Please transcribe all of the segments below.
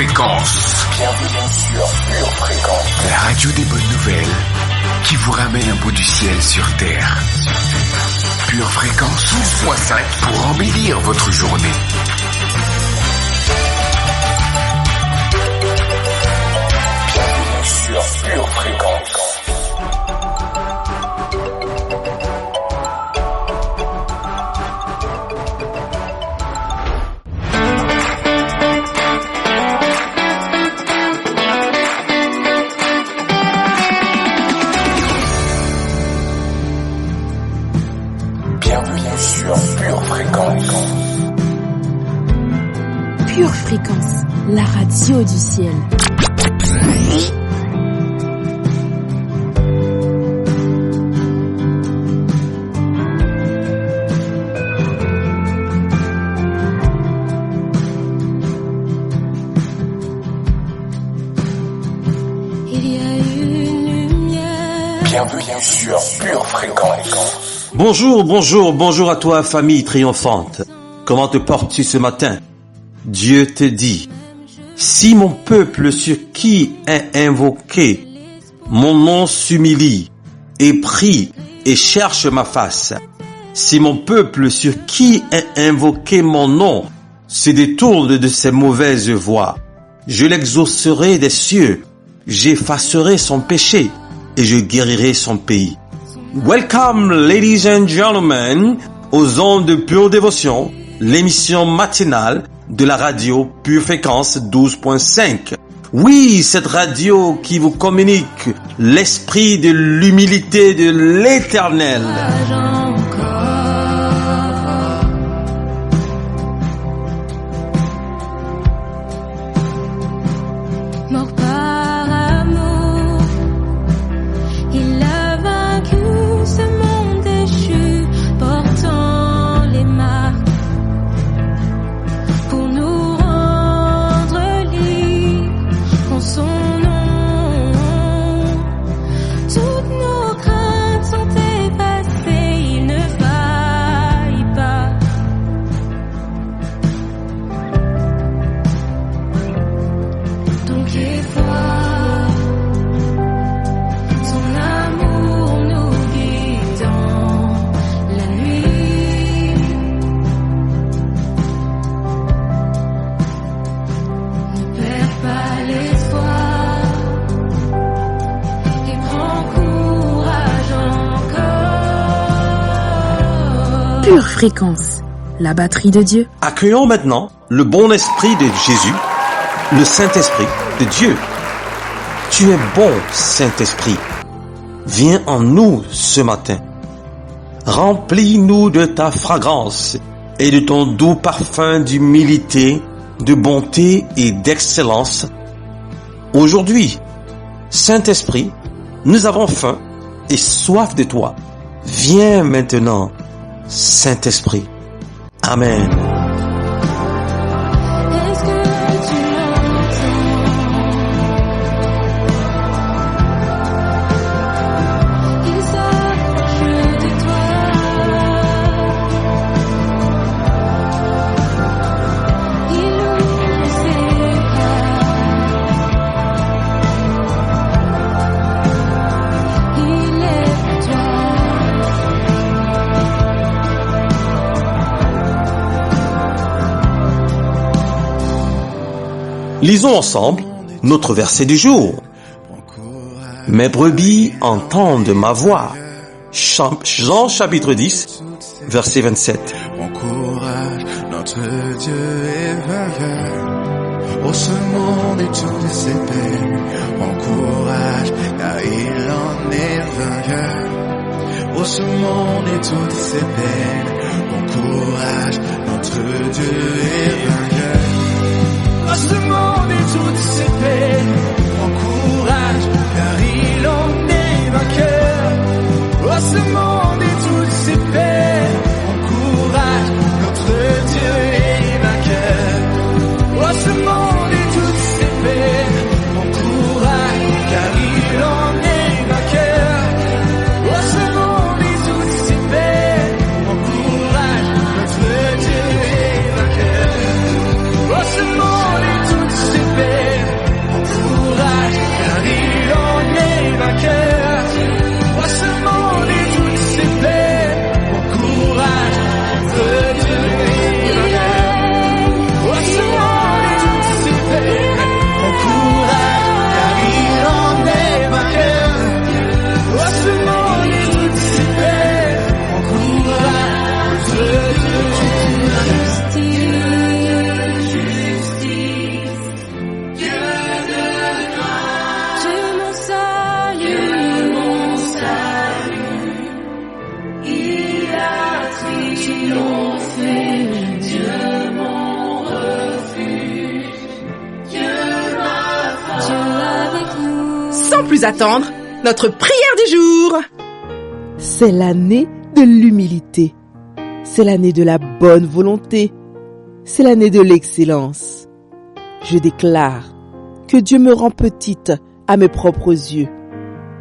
Fréquence. Bienvenue sur Pure Fréquence. La radio des bonnes nouvelles qui vous ramène un bout du ciel sur Terre. Pure Fréquence 12.5 pour embellir votre journée. Bienvenue sur Pure Fréquence. Pure Fréquence, la radio du ciel. Il y a une lumière. Bienvenue sur Pure Fréquence. Bonjour à toi, famille triomphante. Comment te portes-tu ce matin? Dieu te dit, si mon peuple sur qui est invoqué, mon nom s'humilie et prie et cherche ma face, si mon peuple sur qui est invoqué mon nom se détourne de ses mauvaises voies, je l'exaucerai des cieux, j'effacerai son péché et je guérirai son pays. Welcome, ladies and gentlemen, aux ondes de Pure Dévotion, l'émission matinale de la radio Pure Fréquence 12.5. Oui, cette radio qui vous communique l'esprit de l'humilité de l'Éternel. Mort par amour, il a vaincu ce monde déchu, portant les marques pour nous rendre libres en son nom. Toutes nos craintes sont effacées, il ne faillit pas. Donc effroi, son amour nous guide dans la nuit. Ne perds pas l'espoir et prends courage encore. Pure Fréquence, la batterie de Dieu. Accueillons maintenant le bon esprit de Jésus, le Saint-Esprit de Dieu. Tu es bon, Saint-Esprit. Viens en nous ce matin. Remplis-nous de ta fragrance et de ton doux parfum d'humilité, de bonté et d'excellence. Aujourd'hui, Saint-Esprit, nous avons faim et soif de toi. Viens maintenant, Saint-Esprit. Amen. Est-ce que tu m'entends? Il s'approche de toi. Il ouvre ses bras. Il est pour toi. Lisons ensemble notre verset du jour. Mes brebis entendent ma voix. Jean chapitre 10, verset 27. Encourage, notre Dieu est vainqueur. Oh, ce monde et toutes ses peines. Encourage, car il en est vainqueur. Oh, ce monde et toutes ses peines. Encourage, notre Dieu est vainqueur. Oh, ce monde et toutes ses peines. Encourage, car il en est vainqueur. Oh, ce monde et toutes ses peines. Encourage, notre Dieu est vainqueur. Oh, ce monde et toutes ses peines. Encourage, car il en est vainqueur. Oh, ce monde et toutes ses peines. Encourage, notre Dieu est vainqueur. sans plus attendre, notre prière du jour. C'est l'année de l'humilité. C'est l'année de la bonne volonté. C'est l'année de l'excellence. Je déclare que Dieu me rend petite à mes propres yeux,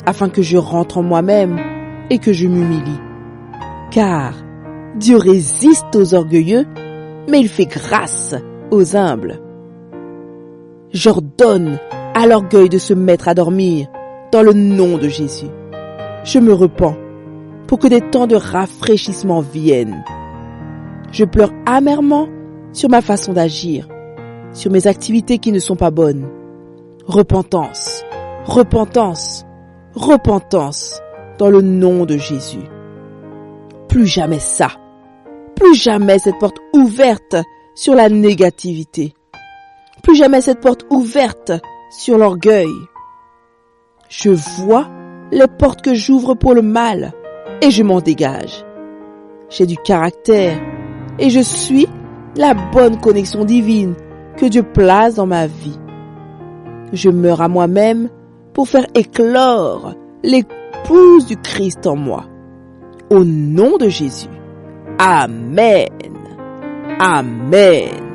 afin que je rentre en moi-même et que je m'humilie. Car Dieu résiste aux orgueilleux, mais il fait grâce aux humbles. J'ordonne à l'orgueil de se mettre à dormir dans le nom de Jésus. Je me repens pour que des temps de rafraîchissement viennent. Je pleure amèrement sur ma façon d'agir, sur mes activités qui ne sont pas bonnes. Repentance, repentance, repentance dans le nom de Jésus. Plus jamais ça, plus jamais cette porte ouverte sur la négativité, plus jamais cette porte ouverte sur l'orgueil. Je vois les portes que j'ouvre pour le mal et je m'en dégage. J'ai du caractère et je suis la bonne connexion divine que Dieu place dans ma vie. Je meurs à moi-même pour faire éclore l'épouse du Christ en moi. Au nom de Jésus. Amen. Amen.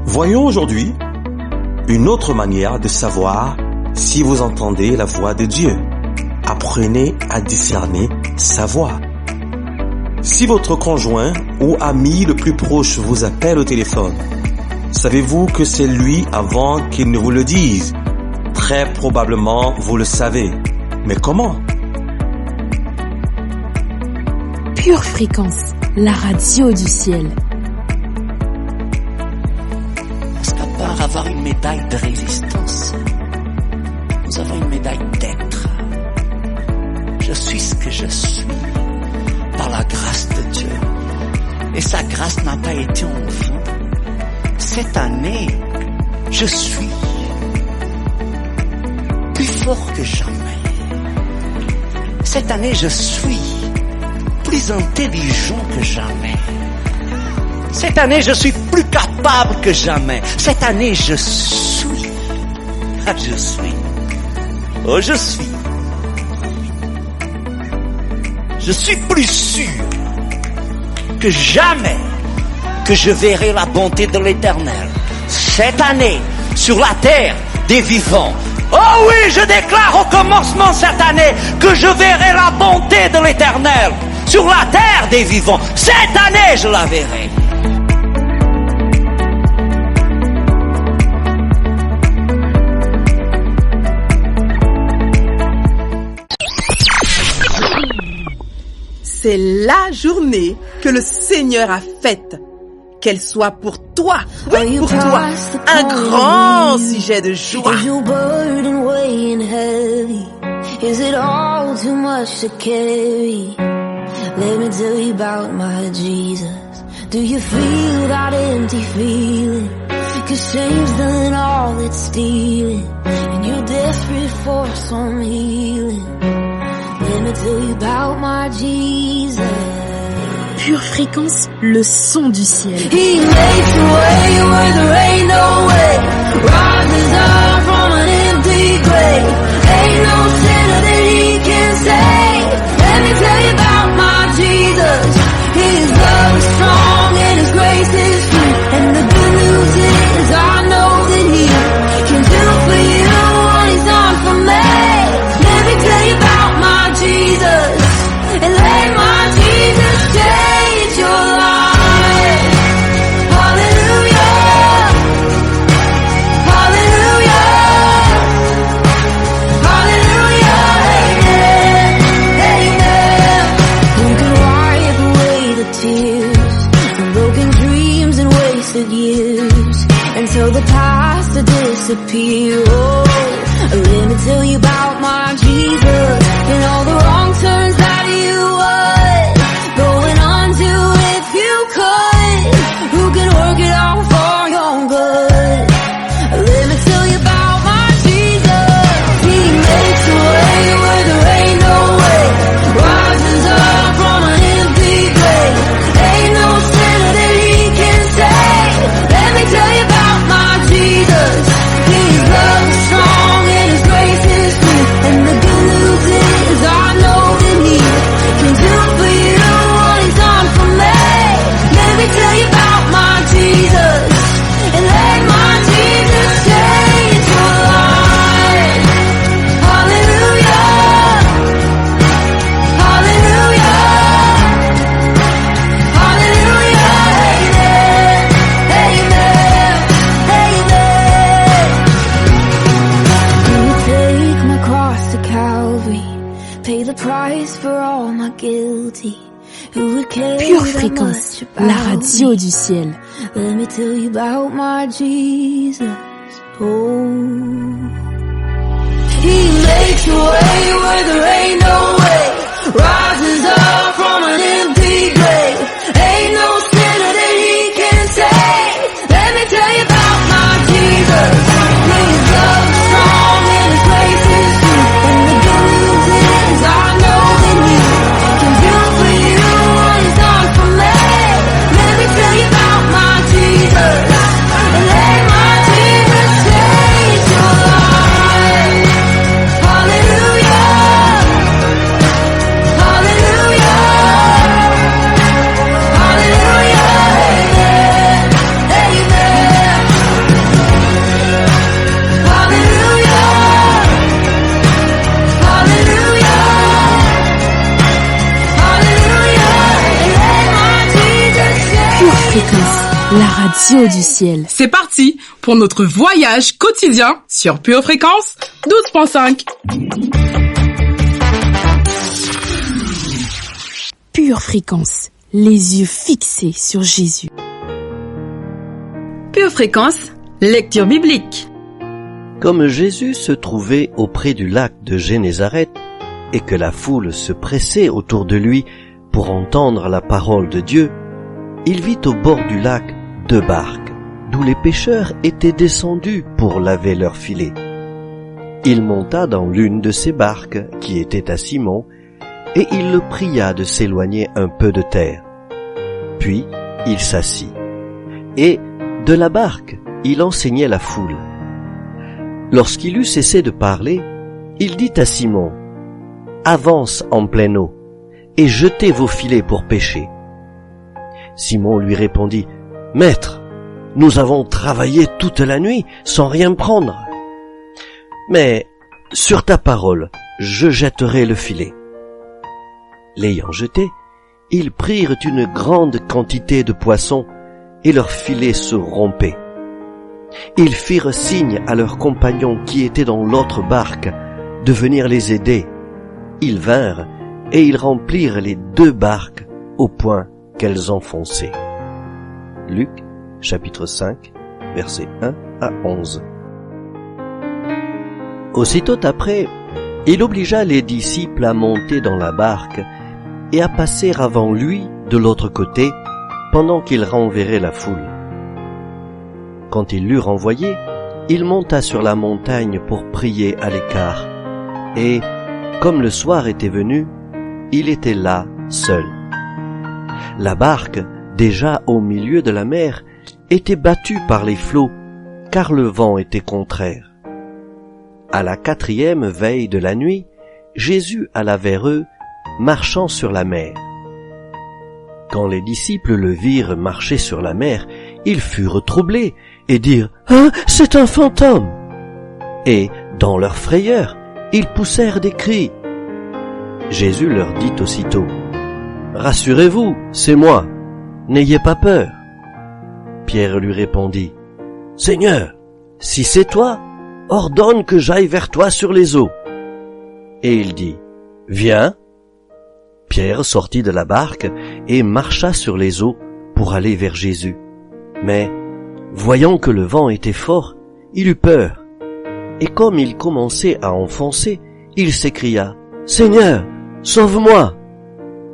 Voyons aujourd'hui une autre manière de savoir si vous entendez la voix de Dieu. Apprenez à discerner sa voix. Si votre conjoint ou ami le plus proche vous appelle au téléphone, savez-vous que c'est lui avant qu'il ne vous le dise? Très probablement, vous le savez. Mais comment? Pure Fréquence, la radio du ciel. Parce qu'à part avoir une médaille de résistance, nous avons une médaille d'être. Je suis ce que je suis par la grâce de Dieu. Et sa grâce n'a pas été en vain. Cette année, je suis plus fort que jamais. Cette année, je suis plus intelligent que jamais. Cette année, je suis plus capable que jamais. Cette année, je suis. Ah, je suis. Oh, je suis. Je suis plus sûr que jamais que je verrai la bonté de l'Éternel cette année sur la terre des vivants. Oh oui, je déclare au commencement cette année que je verrai la bonté de l'Éternel sur la terre des vivants. Cette année, je la verrai. C'est la journée que le Seigneur a faite. Qu'elle soit pour toi, oui, pour toi, un grand sujet de joie. Is your burden weighing heavy? Is it all too much to carry? Let me tell you about my Jesus. Do you feel that empty feeling? 'Cause shame's done all it's stealing, and you're desperate for some healing. Let me tell you about my Jesus. Pure Fréquence, le son du ciel. He makes a way where there ain't no way. Rises up from an empty grave. Ain't no sinner that he can save. Let me tell you about my Jesus. His love is strong and his grace is free. And the good news is I know that he can do for you what he's done for me. Let me tell you about my Jesus. And let my Jesus change your life. Hallelujah. Hallelujah. Hallelujah. Amen. Amen. Who can wipe away the tears from broken dreams and wasted years and tell the past to disappear? Oh, let me tell you about my Jesus and all the wrong turns that you was going on to if you could. Who can work it out for your good? Let me tell you about my Jesus. He makes a way where there ain't no way. Rises price for all my guilty. Who would care Pure that Fréquence, much about la radio me? du ciel. Let me tell you about my Jesus. Oh, He makes a way where there ain't no way. Rises up from an empty grave. Ain't no sinner that He can save. Let me tell you about my Jesus. His love is strong and His grace is true. And the good news is I know that He can do for you what He's done for me. Let me tell you about my Jesus. And let my Jesus change your life. Hallelujah. Hallelujah. Hallelujah. Amen. Amen. Hallelujah. Hallelujah. Hallelujah. Let my Jesus change. Pure Fréquence, la radio du ciel. C'est parti pour notre voyage quotidien sur Pure Fréquence 12.5. Pure Fréquence, les yeux fixés sur Jésus. Pure Fréquence, lecture biblique. Comme Jésus se trouvait auprès du lac de Génézareth et que la foule se pressait autour de lui pour entendre la parole de Dieu, il vit au bord du lac 2 barques, d'où les pêcheurs étaient descendus pour laver leurs filets. Il monta dans l'une de ces barques, qui était à Simon, et il le pria de s'éloigner un peu de terre. Puis il s'assit, et de la barque il enseignait la foule. Lorsqu'il eut cessé de parler, il dit à Simon, « Avance en pleine eau, et jetez vos filets pour pêcher. » Simon lui répondit, « Maître, nous avons travaillé toute la nuit sans rien prendre. Mais sur ta parole, je jetterai le filet. » L'ayant jeté, ils prirent une grande quantité de poissons et leur filet se rompait. Ils firent signe à leurs compagnons qui étaient dans l'autre barque de venir les aider. Ils vinrent et ils remplirent les 2 barques au point qu'elles enfonçaient. Luc, chapitre 5, versets 1 à 11. Aussitôt après, il obligea les disciples à monter dans la barque et à passer avant lui de l'autre côté pendant qu'il renverrait la foule. Quand il l'eut renvoyé, il monta sur la montagne pour prier à l'écart. Et, comme le soir était venu, il était là, seul. La barque, déjà au milieu de la mer, était battue par les flots, car le vent était contraire. À la 4e veille de la nuit, Jésus alla vers eux, marchant sur la mer. Quand les disciples le virent marcher sur la mer, ils furent troublés et dirent « Ah, c'est un fantôme !» Et, dans leur frayeur, ils poussèrent des cris. Jésus leur dit aussitôt « Rassurez-vous, c'est moi, n'ayez pas peur. » Pierre lui répondit « Seigneur, si c'est toi, ordonne que j'aille vers toi sur les eaux. » Et il dit « Viens. » Pierre sortit de la barque et marcha sur les eaux pour aller vers Jésus. Mais, voyant que le vent était fort, il eut peur. Et comme il commençait à enfoncer, il s'écria « Seigneur, sauve-moi !»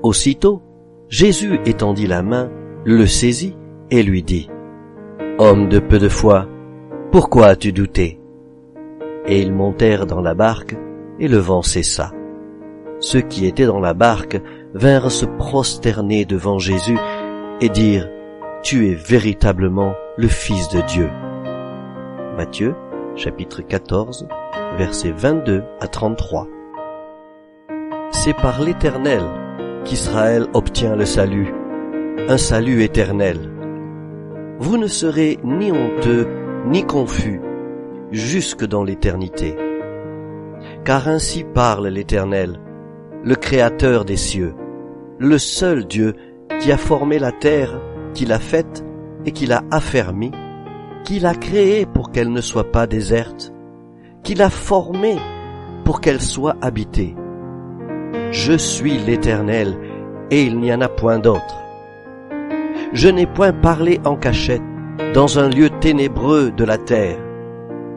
Aussitôt, Jésus étendit la main, le saisit et lui dit « Homme de peu de foi, pourquoi as-tu douté ?» Et ils montèrent dans la barque et le vent cessa. Ceux qui étaient dans la barque vinrent se prosterner devant Jésus et dirent « Tu es véritablement le Fils de Dieu. » Matthieu, chapitre 14, versets 22 à 33. C'est par l'Éternel qu'Israël obtient le salut, un salut éternel. Vous ne serez ni honteux ni confus jusque dans l'éternité. Car ainsi parle l'Éternel, le Créateur des cieux, le seul Dieu qui a formé la terre, qui l'a faite et qui l'a affermie, qui l'a créée pour qu'elle ne soit pas déserte, qui l'a formée pour qu'elle soit habitée. Je suis l'Éternel, et il n'y en a point d'autre. Je n'ai point parlé en cachette, dans un lieu ténébreux de la terre.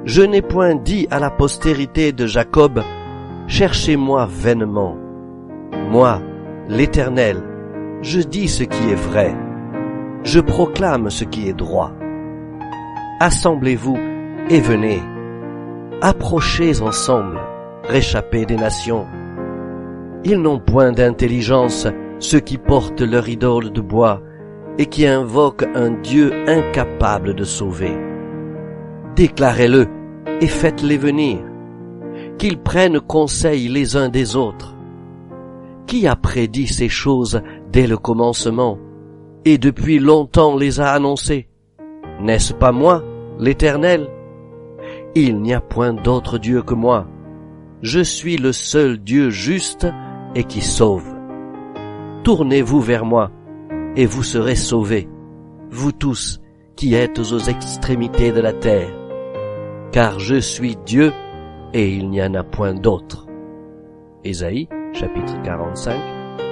Je n'ai point dit à la postérité de Jacob, cherchez-moi vainement. Moi, l'Éternel, je dis ce qui est vrai. Je proclame ce qui est droit. Assemblez-vous et venez. Approchez ensemble, réchappez des nations. Ils n'ont point d'intelligence, ceux qui portent leur idole de bois et qui invoquent un Dieu incapable de sauver. Déclarez-le et faites-les venir, qu'ils prennent conseil les uns des autres. Qui a prédit ces choses dès le commencement et depuis longtemps les a annoncées? N'est-ce pas moi, l'Éternel? Il n'y a point d'autre Dieu que moi. Je suis le seul Dieu juste et qui sauve. Tournez-vous vers moi, et vous serez sauvés, vous tous qui êtes aux extrémités de la terre, car je suis Dieu, et il n'y en a point d'autre. Ésaïe, chapitre 45,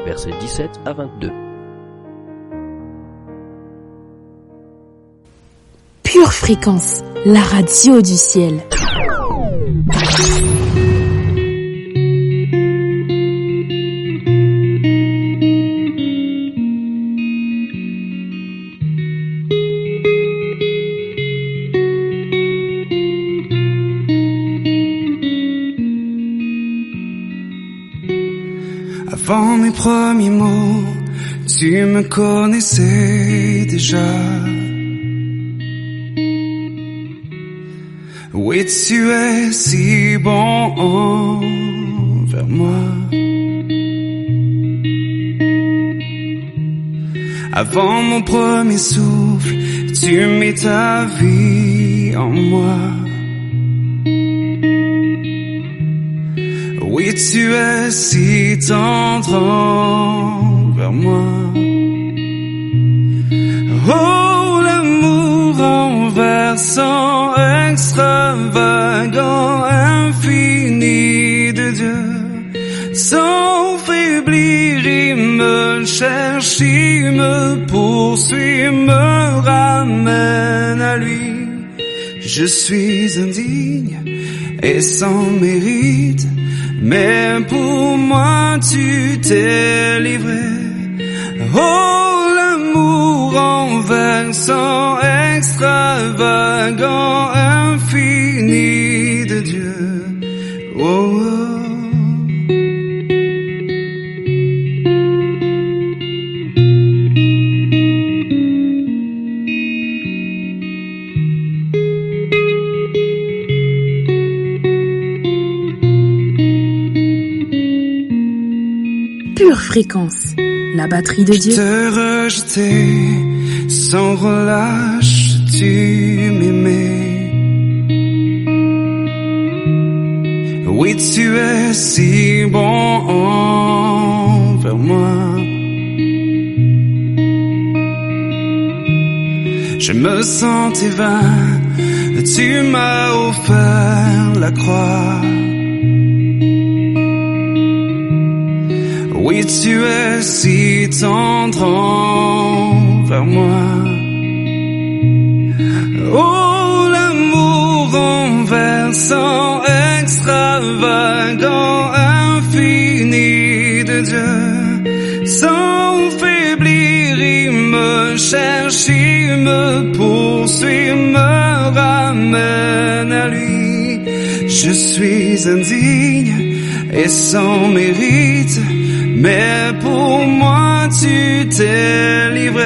versets 17 à 22. Pure Fréquence, la radio du ciel. Avant mes premiers mots, tu me connaissais déjà. Oui, tu es si bon envers moi. Avant mon premier souffle, tu mets ta vie en moi. Oui, tu es si tendre envers moi. Oh, l'amour renversant, extravagant, infini de Dieu. Sans faiblir, il me cherche, il me poursuit, me ramène à lui. Je suis indigne et sans mérite, mais pour moi tu t'es livré. Oh, l'amour renversant, extravagant, infini de Dieu. Oh, oh. Pure Fréquence, la batterie de Dieu. Je te rejetais sans relâche, tu m'aimais. Oui, tu es si bon envers moi. Je me sentais vain, tu m'as offert la croix. Oui, tu es si tendre envers moi. Oh, l'amour renversant, extravagant, infini de Dieu. Sans faiblir, il me cherche, il me poursuit, me ramène à lui. Je suis indigne et sans mérite, mais pour moi tu t'es livré.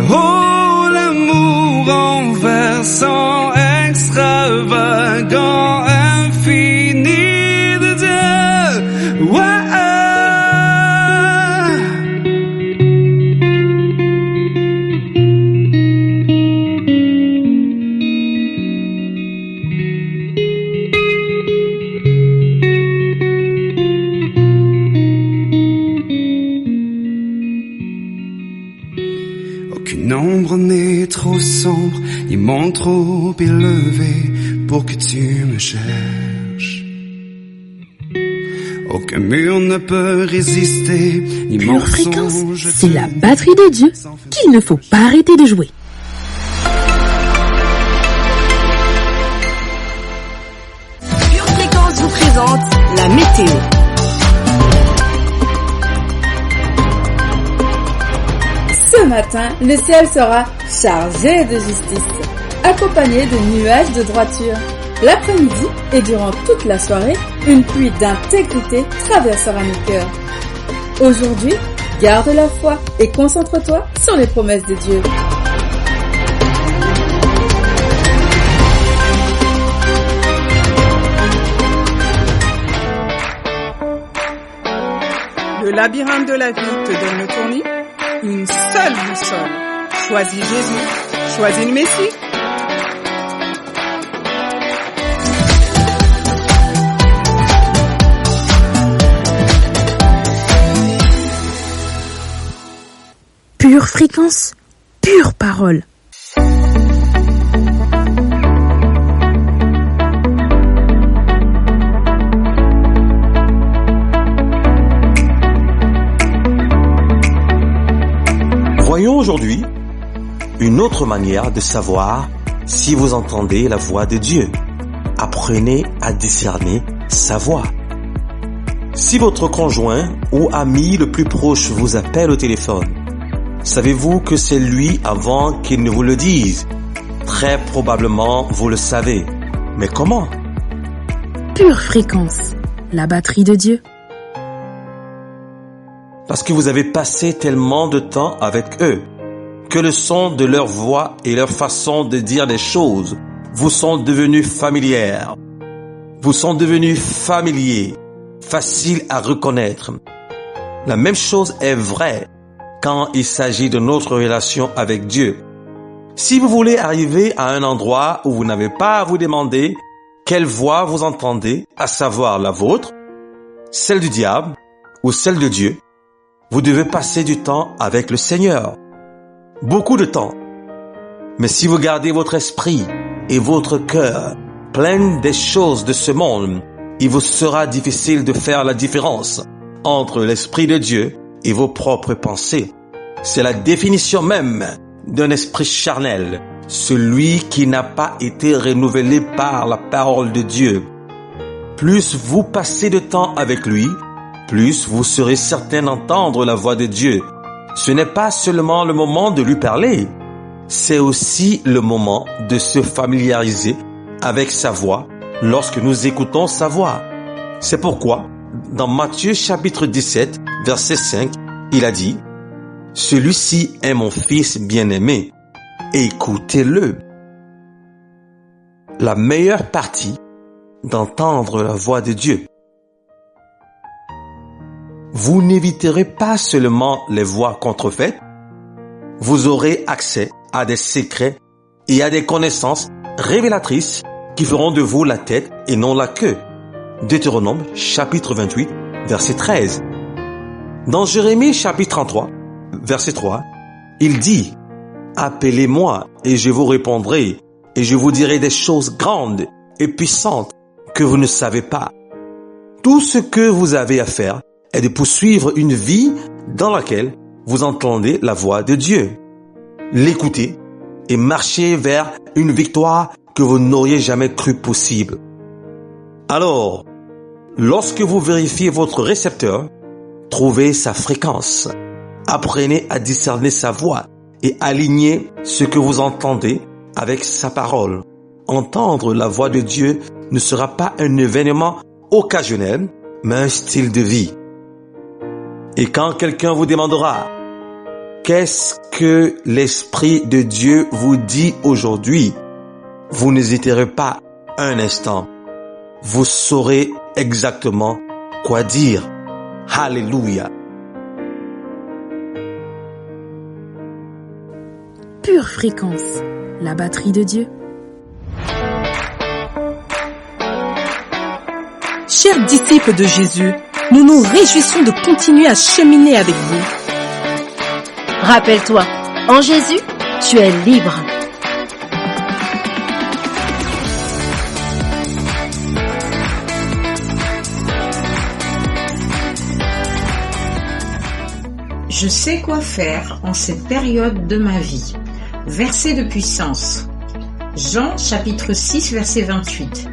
Oh, l'amour renversant, extravagant, infini de Dieu. Ouais. L'ombre n'est trop sombre, ni mon trop élevé pour que tu me cherches. Aucun mur ne peut résister, ni Pure Fréquence, mensonge. c'est la batterie de Dieu qu'il ne faut pas arrêter de jouer. Pure Fréquence vous présente la météo. Ce matin, le ciel sera chargé de justice, accompagné de nuages de droiture. L'après-midi et durant toute la soirée, une pluie d'intégrité traversera nos cœurs. Aujourd'hui, garde la foi et concentre-toi sur les promesses de Dieu. Le labyrinthe de la vie te donne le tournis. Une seule boussole. Choisis Jésus. Choisis le Messie. Pure Fréquence, pure parole. Voyons aujourd'hui une autre manière de savoir si vous entendez la voix de Dieu. Apprenez à discerner sa voix. Si votre conjoint ou ami le plus proche vous appelle au téléphone, savez-vous que c'est lui avant qu'il ne vous le dise? Très probablement, vous le savez. Mais comment? Pure Fréquence, la batterie de Dieu. Parce que vous avez passé tellement de temps avec eux, que le son de leur voix et leur façon de dire les choses vous sont devenus familières. Vous sont devenus familiers, faciles à reconnaître. La même chose est vraie quand il s'agit de notre relation avec Dieu. Si vous voulez arriver à un endroit où vous n'avez pas à vous demander quelle voix vous entendez, à savoir la vôtre, celle du diable ou celle de Dieu, vous devez passer du temps avec le Seigneur. Beaucoup de temps. Mais si vous gardez votre esprit et votre cœur pleins des choses de ce monde, il vous sera difficile de faire la différence entre l'Esprit de Dieu et vos propres pensées. C'est la définition même d'un esprit charnel, celui qui n'a pas été renouvelé par la parole de Dieu. Plus vous passez de temps avec lui, plus vous serez certain d'entendre la voix de Dieu. Ce n'est pas seulement le moment de lui parler, c'est aussi le moment de se familiariser avec sa voix lorsque nous écoutons sa voix. C'est pourquoi, dans Matthieu chapitre 17, verset 5, il a dit « Celui-ci est mon fils bien-aimé, écoutez-le ». La meilleure partie d'entendre la voix de Dieu. Vous n'éviterez pas seulement les voix contrefaites, vous aurez accès à des secrets et à des connaissances révélatrices qui feront de vous la tête et non la queue. Deutéronome chapitre 28, verset 13. Dans Jérémie chapitre 33, verset 3, il dit « Appelez-moi et je vous répondrai et je vous dirai des choses grandes et puissantes que vous ne savez pas. » Tout ce que vous avez à faire est de poursuivre une vie dans laquelle vous entendez la voix de Dieu. L'écouter et marcher vers une victoire que vous n'auriez jamais cru possible. Alors, lorsque vous vérifiez votre récepteur, trouvez sa fréquence. Apprenez à discerner sa voix et alignez ce que vous entendez avec sa parole. Entendre la voix de Dieu ne sera pas un événement occasionnel, mais un style de vie. Et quand quelqu'un vous demandera « Qu'est-ce que l'Esprit de Dieu vous dit aujourd'hui ?» vous n'hésiterez pas un instant. Vous saurez exactement quoi dire. Alléluia. Pure Fréquence, la batterie de Dieu. Chers disciples de Jésus, nous nous réjouissons de continuer à cheminer avec vous. Rappelle-toi, en Jésus, tu es libre. Je sais quoi faire en cette période de ma vie. Verset de puissance. Jean chapitre 6 verset 28.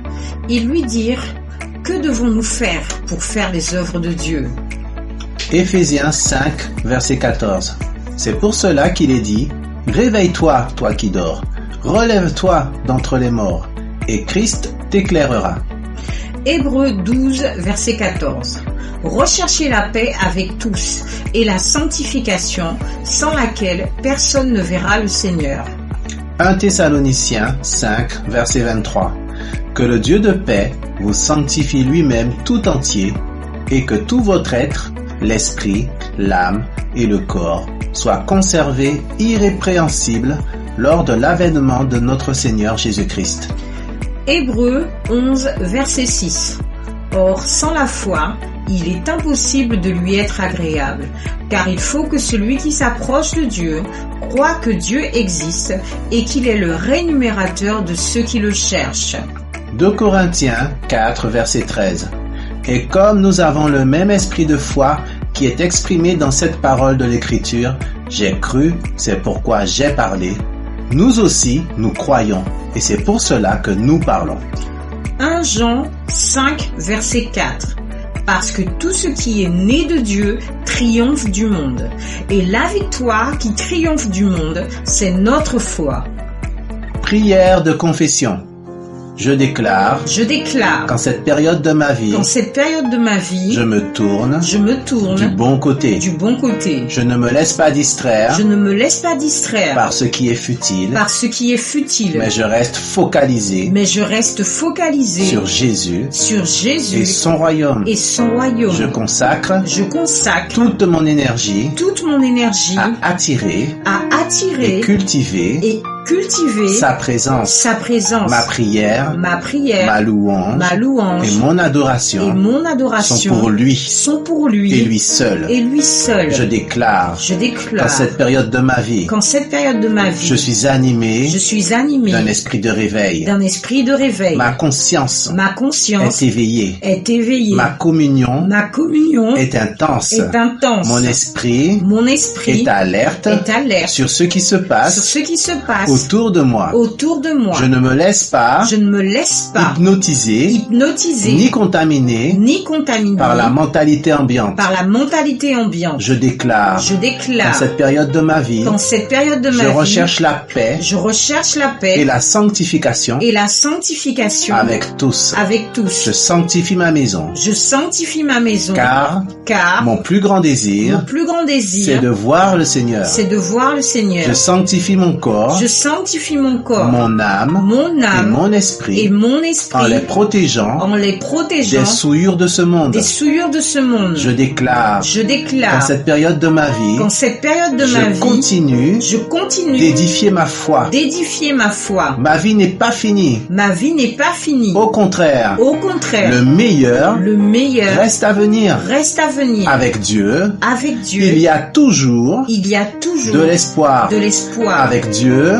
Ils lui dirent: que devons-nous faire pour faire les œuvres de Dieu? Éphésiens 5 verset 14. C'est pour cela qu'il est dit: réveille-toi, toi qui dors, relève-toi d'entre les morts, et Christ t'éclairera. Hébreux 12 verset 14. Recherchez la paix avec tous et la sanctification, sans laquelle personne ne verra le Seigneur. 1 Thessaloniciens 5 verset 23. Que le Dieu de paix vous sanctifie lui-même tout entier, et que tout votre être, l'esprit, l'âme et le corps, soient conservés irrépréhensibles lors de l'avènement de notre Seigneur Jésus-Christ. Hébreux 11 verset 6. Or, sans la foi, il est impossible de lui être agréable, car il faut que celui qui s'approche de Dieu croit que Dieu existe et qu'il est le rémunérateur de ceux qui le cherchent. 2 Corinthiens 4 verset 13. Et comme nous avons le même esprit de foi qui est exprimé dans cette parole de l'Écriture, j'ai cru, c'est pourquoi j'ai parlé. Nous aussi, nous croyons, et c'est pour cela que nous parlons. 1 Jean 5 verset 4. Parce que tout ce qui est né de Dieu triomphe du monde. Et la victoire qui triomphe du monde, c'est notre foi. Prière de confession. Je déclare qu'en cette période de ma vie, je me tourne du bon côté. Je ne me laisse pas distraire par ce qui est futile, mais je reste focalisé sur Jésus et son royaume. Je consacre toute mon énergie à attirer et cultiver sa présence, ma prière, ma louange et mon adoration sont pour lui et lui seul. Je déclare qu'en cette période de ma vie, je suis animé d'un esprit de réveil. Ma conscience est éveillée. Ma communion est intense. Mon esprit est alerte sur ce qui se passe autour de moi. Je ne me laisse pas hypnotiser ni contaminer par la mentalité ambiante. Je déclare qu'en cette période de ma vie, je recherche la paix et la sanctification avec tous. Je sanctifie ma maison. Car mon plus grand désir, c'est de voir le Seigneur. Je sanctifie mon corps, mon âme et mon esprit en les protégeant des souillures de ce monde. Je déclare qu'en cette période de ma vie, je continue d'édifier ma foi. Ma vie n'est pas finie. Au contraire, le meilleur reste à venir. Avec Dieu, il y a toujours de l'espoir. Avec Dieu,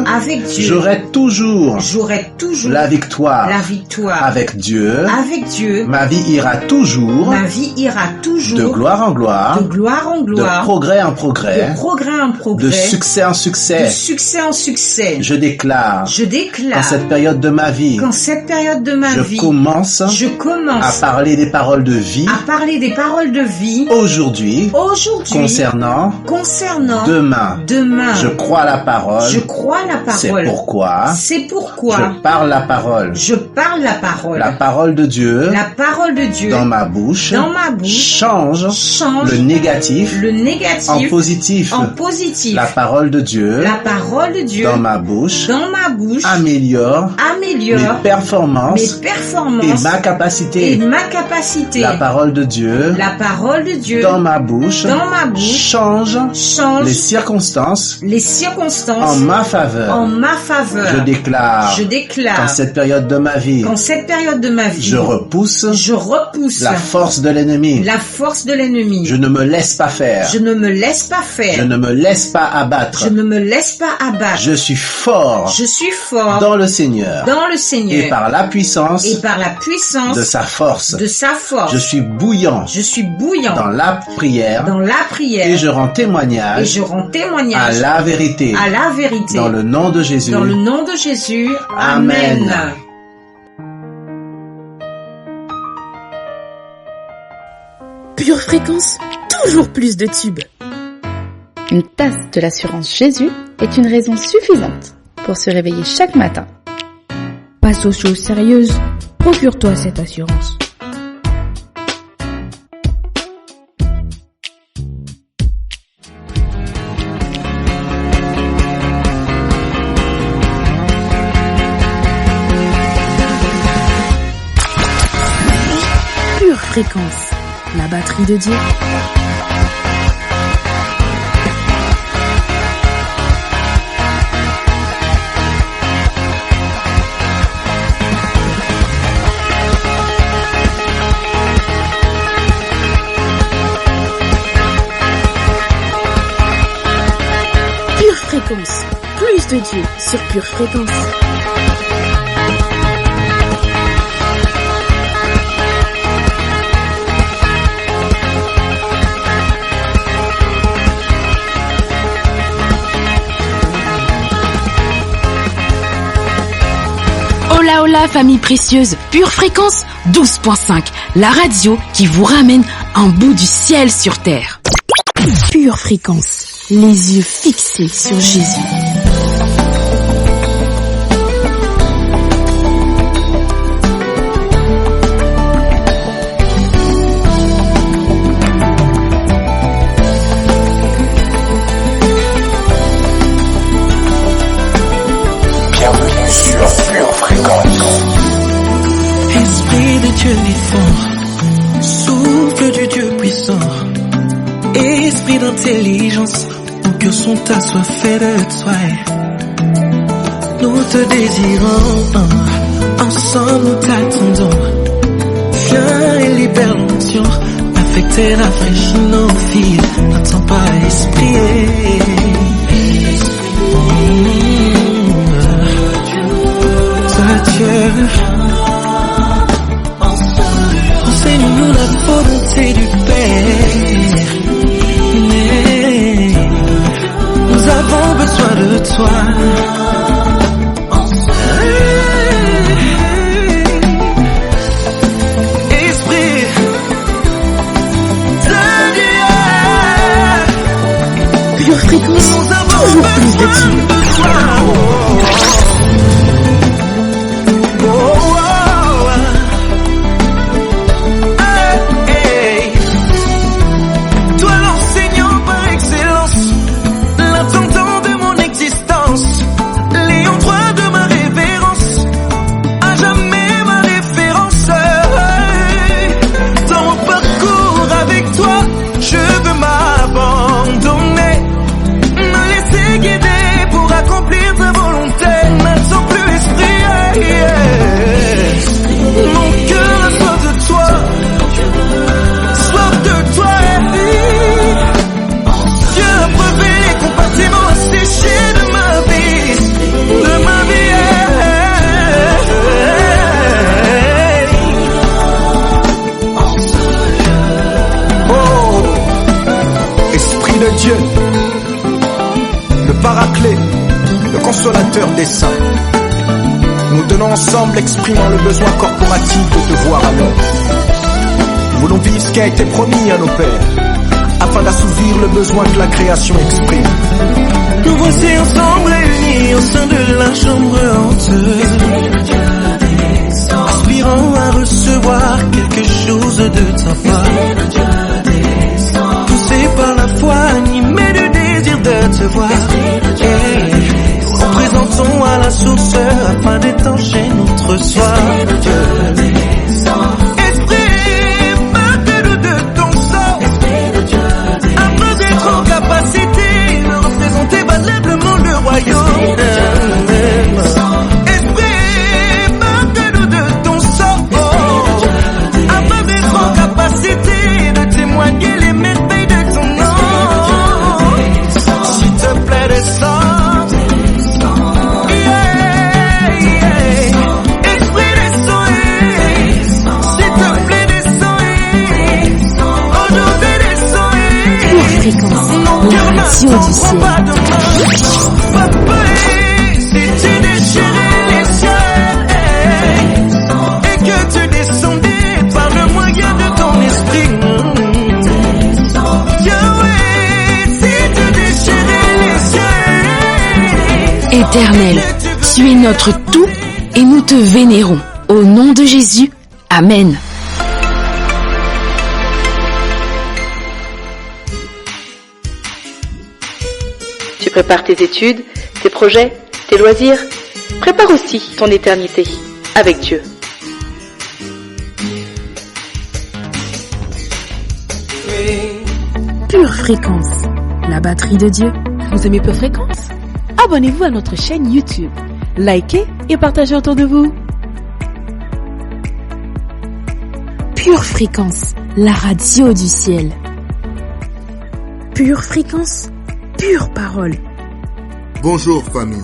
j'aurai toujours la victoire. Avec Dieu, ma vie ira toujours de gloire en gloire, de progrès en progrès, de succès en succès. Je déclare qu'en cette période de ma vie, je commence à parler des paroles de vie aujourd'hui concernant demain. Je crois la parole. C'est pourquoi je parle la parole. La parole de Dieu dans ma bouche change le négatif en positif. La parole de Dieu dans ma bouche améliore mes performances et ma capacité. La parole de Dieu dans ma bouche change les circonstances en ma faveur. faveur. Je déclare. Qu'en cette période de ma vie. Je repousse. La force de l'ennemi. Je ne me laisse pas faire. Je ne me laisse pas abattre. Je suis fort. Dans le Seigneur. Et par la puissance. De sa force. Je suis bouillant. Dans la prière. Et je rends témoignage. À la vérité. Dans le nom de Jésus. Amen. Pure Fréquence, toujours plus de tubes. Une tasse de l'assurance Jésus est une raison suffisante pour se réveiller chaque matin. Passe aux choses sérieuses, procure-toi cette assurance. Pure Fréquence, la batterie de Dieu. Pure Fréquence, plus de Dieu sur Pure Fréquence. Hola hola famille précieuse, Pure Fréquence 12.5, la radio qui vous ramène un bout du ciel sur terre. Pure Fréquence, les yeux fixés sur Jésus. Esprit de Dieu vivant, souffle du Dieu puissant, esprit d'intelligence, nos cœurs sont assoiffés de toi. Nous te désirons, ensemble nous t'attendons. Viens et libère l'onction, affecte et rafraîchis nos vies. N'attends pas esprit. Dieu, enseigne-nous la volonté du Père. Nous avons besoin de toi. Esprit de Dieu. Pure Fréquence, toujours plus de tubes. Dieu, le paraclet, le consolateur des saints. Nous tenons ensemble, exprimant le besoin corporatif de te voir à l'œuvre. Nous voulons vivre ce qui a été promis à nos pères, afin d'assouvir le besoin que la création exprime. Nous voici ensemble réunis au sein de la chambre honteuse, aspirant à recevoir quelque chose de ta part. Poussés par la foi, animés du désir de te voir. Nous représentons à la source afin d'étancher notre soif. Esprit, battez-nous de ton sang, afin d'être en capacité de représenter valablement le royaume. Fréquence, la radio du ciel. Si tu déchirais les cieux et que tu descendais par le moyen de ton esprit, Yahweh, si tu déchirais les cieux. Éternel, tu es notre tout et nous te vénérons. Au nom de Jésus, Amen. Tu prépares tes études, tes projets, tes loisirs. Prépare aussi ton éternité avec Dieu. Pure Fréquence, la batterie de Dieu. Vous aimez Pure Fréquence? Abonnez-vous à notre chaîne YouTube. Likez et partagez autour de vous. Pure Fréquence, la radio du ciel. Pure Fréquence, pure parole. Bonjour famille,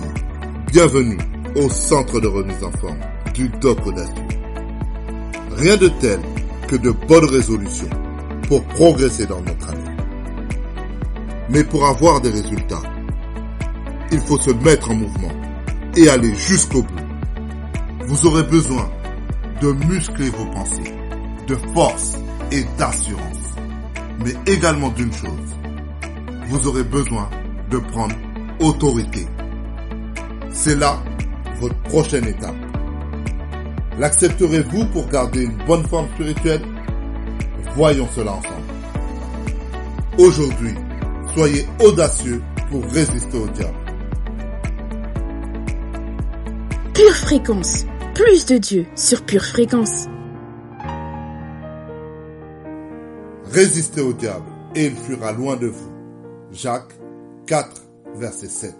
bienvenue au centre de remise en forme du Doc Audacieux. Rien de tel que de bonnes résolutions pour progresser dans notre année. Mais pour avoir des résultats, il faut se mettre en mouvement et aller jusqu'au bout. Vous aurez besoin de muscler vos pensées, de force et d'assurance. Mais également d'une chose, vous aurez besoin de prendre autorité. C'est là votre prochaine étape. L'accepterez-vous pour garder une bonne forme spirituelle? Voyons cela ensemble. Aujourd'hui, soyez audacieux pour résister au diable. Pure Fréquence, plus de Dieu sur Pure Fréquence. Résistez au diable et il fuira loin de vous. Jacques 4, verset 7.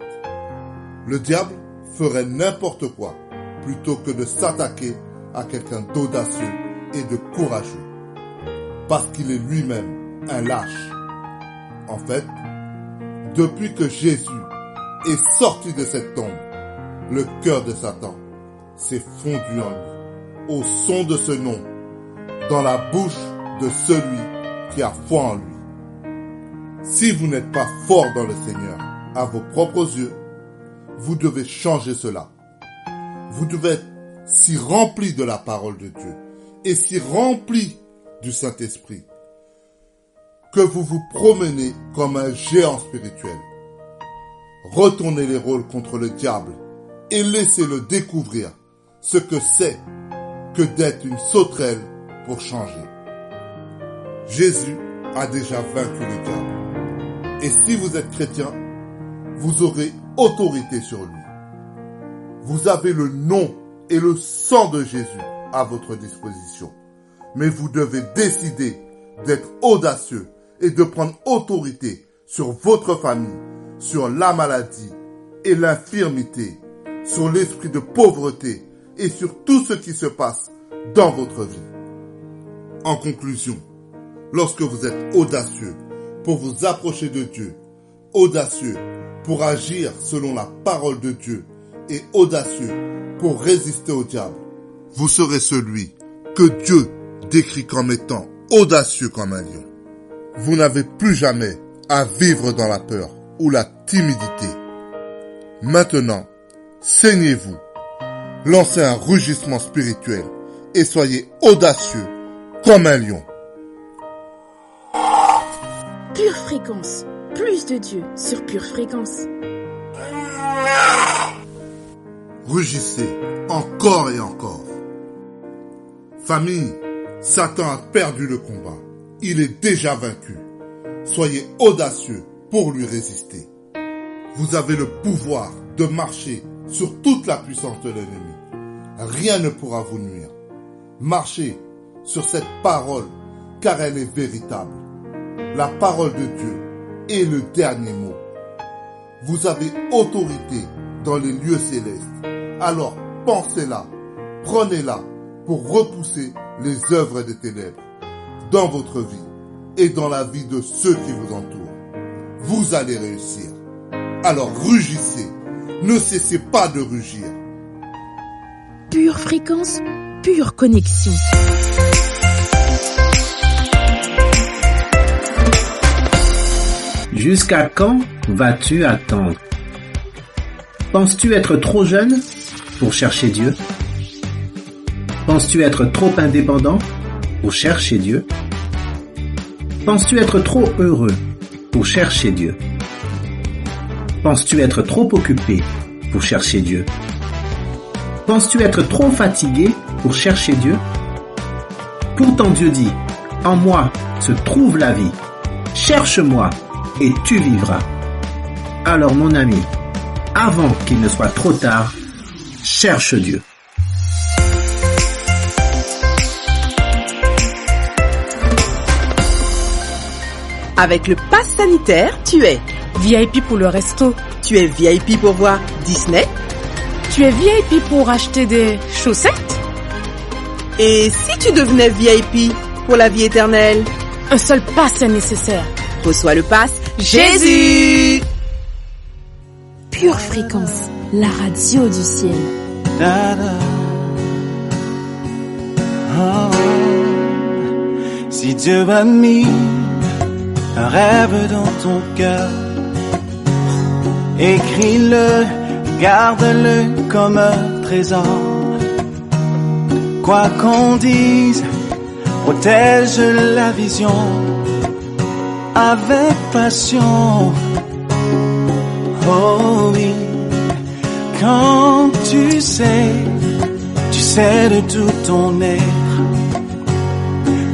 Le diable ferait n'importe quoi plutôt que de s'attaquer à quelqu'un d'audacieux et de courageux. Parce qu'il est lui-même un lâche. En fait, depuis que Jésus est sorti de cette tombe, le cœur de Satan s'est fondu en lui, au son de ce nom, dans la bouche de celui qui a foi en lui. Si vous n'êtes pas fort dans le Seigneur, à vos propres yeux, vous devez changer cela. Vous devez être si rempli de la parole de Dieu et si rempli du Saint-Esprit que vous vous promenez comme un géant spirituel. Retournez les rôles contre le diable et laissez-le découvrir ce que c'est que d'être une sauterelle pour changer. Jésus a déjà vaincu le diable. Et si vous êtes chrétien, vous aurez autorité sur lui. Vous avez le nom et le sang de Jésus à votre disposition. Mais vous devez décider d'être audacieux et de prendre autorité sur votre famille, sur la maladie et l'infirmité, sur l'esprit de pauvreté et sur tout ce qui se passe dans votre vie. En conclusion, lorsque vous êtes audacieux pour vous approcher de Dieu, audacieux pour agir selon la parole de Dieu et audacieux pour résister au diable, vous serez celui que Dieu décrit comme étant audacieux comme un lion. Vous n'avez plus jamais à vivre dans la peur ou la timidité. Maintenant, saignez-vous, lancez un rugissement spirituel et soyez audacieux comme un lion. Pure Fréquence, plus de Dieu sur Pure Fréquence. Rugissez encore et encore. Famille, Satan a perdu le combat. Il est déjà vaincu. Soyez audacieux pour lui résister. Vous avez le pouvoir de marcher sur toute la puissance de l'ennemi. Rien ne pourra vous nuire. Marchez sur cette parole, car elle est véritable. La parole de Dieu est le dernier mot. Vous avez autorité dans les lieux célestes. Alors pensez-la, prenez-la pour repousser les œuvres des ténèbres dans votre vie et dans la vie de ceux qui vous entourent. Vous allez réussir. Alors rugissez, ne cessez pas de rugir. Pure Fréquence, pure connexion. Jusqu'à quand vas-tu attendre? Penses-tu être trop jeune pour chercher Dieu? Penses-tu être trop indépendant pour chercher Dieu? Penses-tu être trop heureux pour chercher Dieu? Penses-tu être trop occupé pour chercher Dieu? Penses-tu être trop fatigué pour chercher Dieu? Pourtant Dieu dit, en moi se trouve la vie. Cherche-moi et tu vivras. Alors mon ami, avant qu'il ne soit trop tard, cherche Dieu. Avec le pass sanitaire, tu es VIP pour le resto. Tu es VIP pour voir Disney. Tu es VIP pour acheter des chaussettes. Et si tu devenais VIP pour la vie éternelle? Un seul pass est nécessaire. Reçois le pass Jésus. Pure Fréquence, la radio du ciel. Oh. Si Dieu a mis un rêve dans ton cœur, écris-le, garde-le comme un trésor. Quoi qu'on dise, protège la vision avec passion. Oh oui, quand tu sais de tout ton être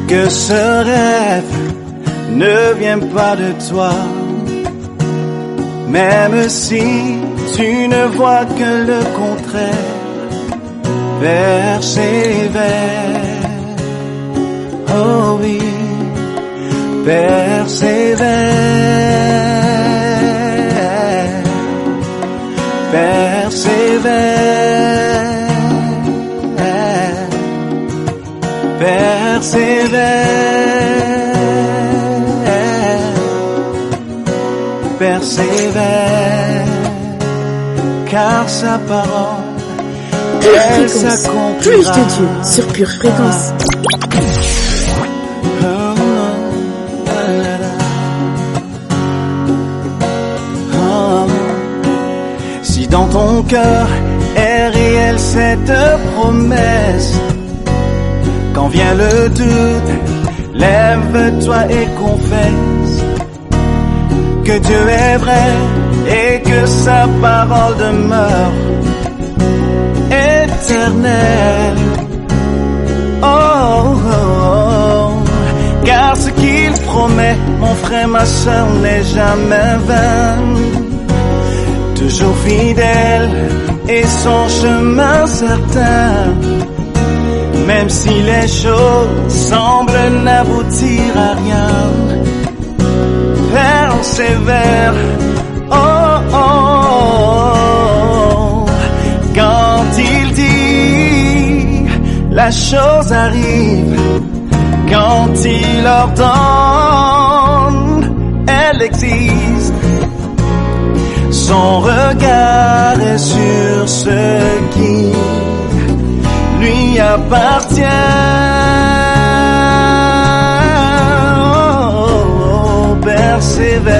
que ce rêve ne vient pas de toi. Même si tu ne vois que le contraire, persévère. Oh oui, persévère. Persévère. Persévère. Persévère. Car sa parole, elle s'accomplira. Plus de Dieu sur Pure Fréquence. Si dans ton cœur est réelle cette promesse, quand vient le doute, lève-toi et confesse que Dieu est vrai et que sa parole demeure éternelle. Oh, oh, oh. Car ce qu'il promet, mon frère, ma soeur, n'est jamais vain. Toujours fidèle et son chemin certain. Même si les choses semblent n'aboutir à rien, persévère. Oh, oh, oh. Quand il dit, la chose arrive. Quand il ordonne, elle existe. Son regard est sur ce qui lui appartient. Oh, oh, persévère,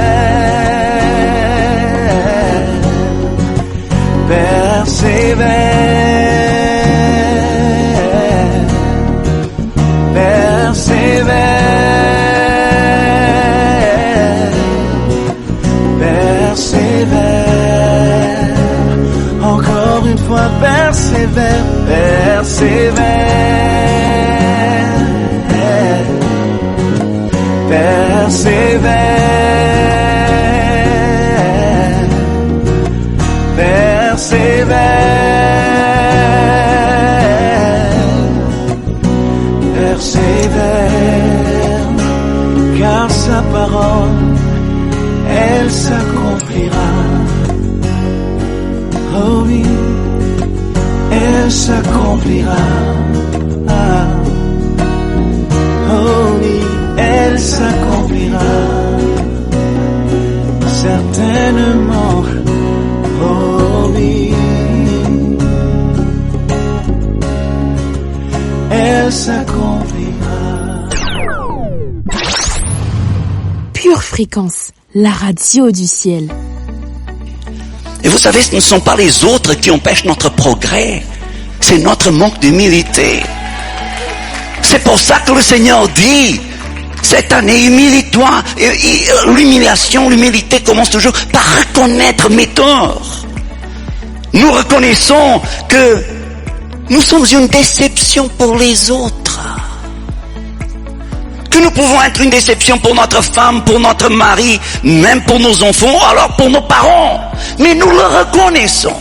persévère, persévère, persévère. Encore une fois, persévère, persévère, persévère, persévère, persévère, car sa parole, elle s'accomplira. Oh oui, elle s'accomplira. Oh oui, elle s'accomplira. Certainement. Oh oui, elle s'accomplira. Pure Fréquence, la radio du ciel. Et vous savez, ce ne sont pas les autres qui empêchent notre progrès. C'est notre manque d'humilité. C'est pour ça que le Seigneur dit, cette année, humilie-toi. L'humilité commence toujours par reconnaître mes torts. Nous reconnaissons que nous sommes une déception pour les autres. Que nous pouvons être une déception pour notre femme, pour notre mari, même pour nos enfants, alors pour nos parents. Mais nous le reconnaissons.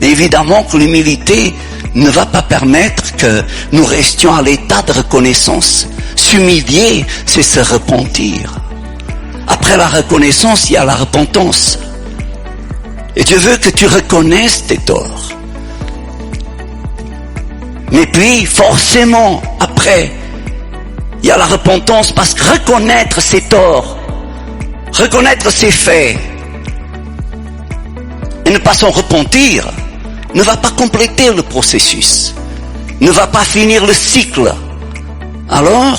Mais évidemment que l'humilité ne va pas permettre que nous restions à l'état de reconnaissance. S'humilier, c'est se repentir. Après la reconnaissance, il y a la repentance. Et Dieu veut que tu reconnaisses tes torts. Mais puis, forcément, après, il y a la repentance, parce que reconnaître ses torts, reconnaître ses faits, et ne pas s'en repentir, ne va pas compléter le processus, ne va pas finir le cycle. Alors,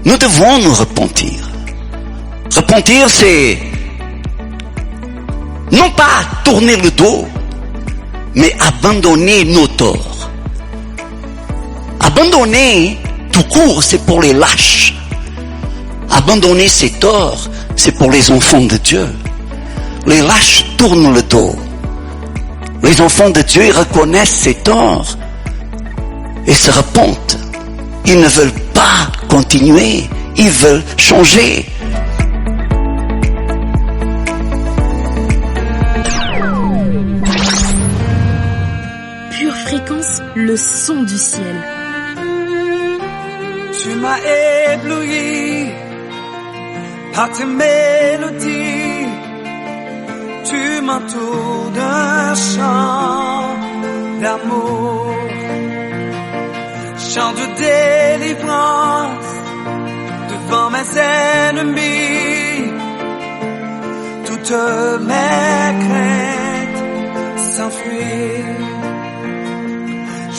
nous devons nous repentir. Repentir, c'est non pas tourner le dos, mais abandonner nos torts. Abandonner, tout court, c'est pour les lâches. Abandonner ses torts, c'est pour les enfants de Dieu. Les lâches tournent le dos. Les enfants de Dieu, ils reconnaissent ses torts et se repentent. Ils ne veulent pas continuer, ils veulent changer. Pure Fréquence, le son du ciel. Tu m'as ébloui par tes mélodies. Tu m'entoures d'un chant d'amour, chant de délivrance devant mes ennemis. Toutes mes craintes s'enfuient.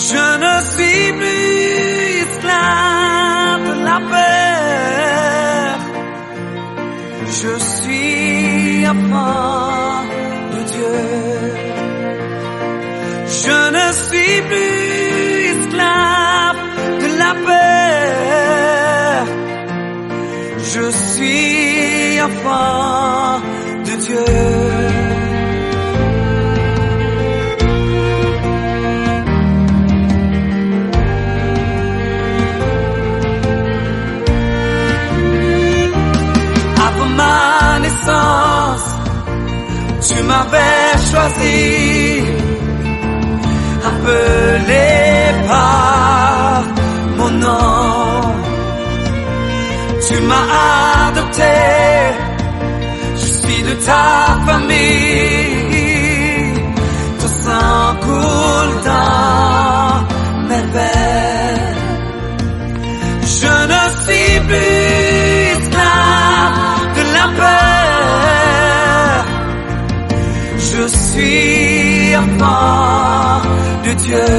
Je ne suis plus esclave de la peur. Je suis enfant de Dieu. Je ne suis plus esclave de la peur. Je suis enfant de Dieu. Ma naissance, tu m'avais choisi, appelé par mon nom. Tu m'as adopté, je suis de ta famille. Ton sang coule dans mes veines. Je ne suis plus esclave de la peur. Je suis enfant de Dieu.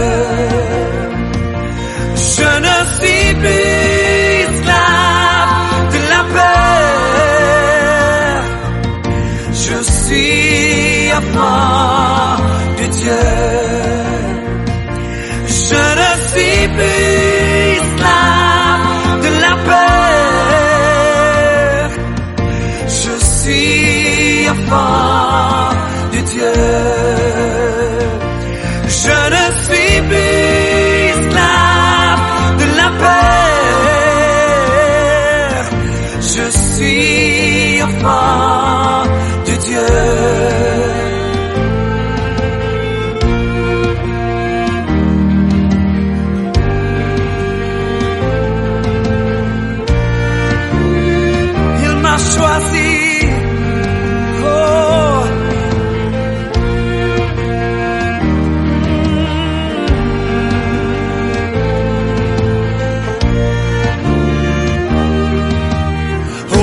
Je ne suis plus esclave de la peur. Je suis enfant de Dieu. Je ne suis plus esclave de la peur. Je suis enfant de Dieu. Je ne suis plus esclave de la peur. Je suis enfant de Dieu. Choisi, oh. Oh,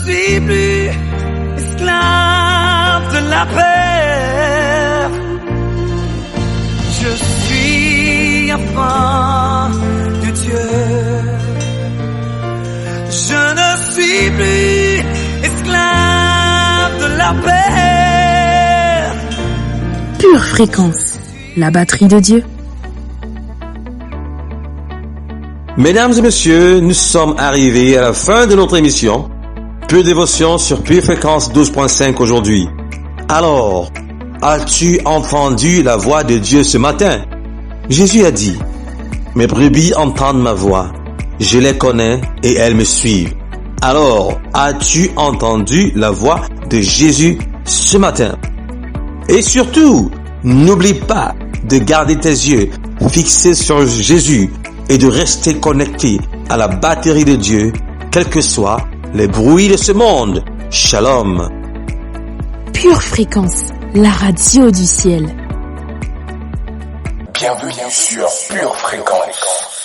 suis plus esclave de la peur. Je suis enfant de Dieu. Je ne suis plus esclave de la peur. Pure Fréquence, la batterie de Dieu. Mesdames et messieurs, nous sommes arrivés à la fin de notre émission. Pure dévotion sur Pure Fréquence 12.5 aujourd'hui. Alors, as-tu entendu la voix de Dieu ce matin? Jésus a dit, mes brebis entendent ma voix. Je les connais et elles me suivent. Alors, as-tu entendu la voix de Jésus ce matin? Et surtout, n'oublie pas de garder tes yeux fixés sur Jésus et de rester connecté à la batterie de Dieu, quels que soient les bruits de ce monde. Shalom. Pure Fréquence, la radio du ciel. Bienvenue sur Pure Fréquence.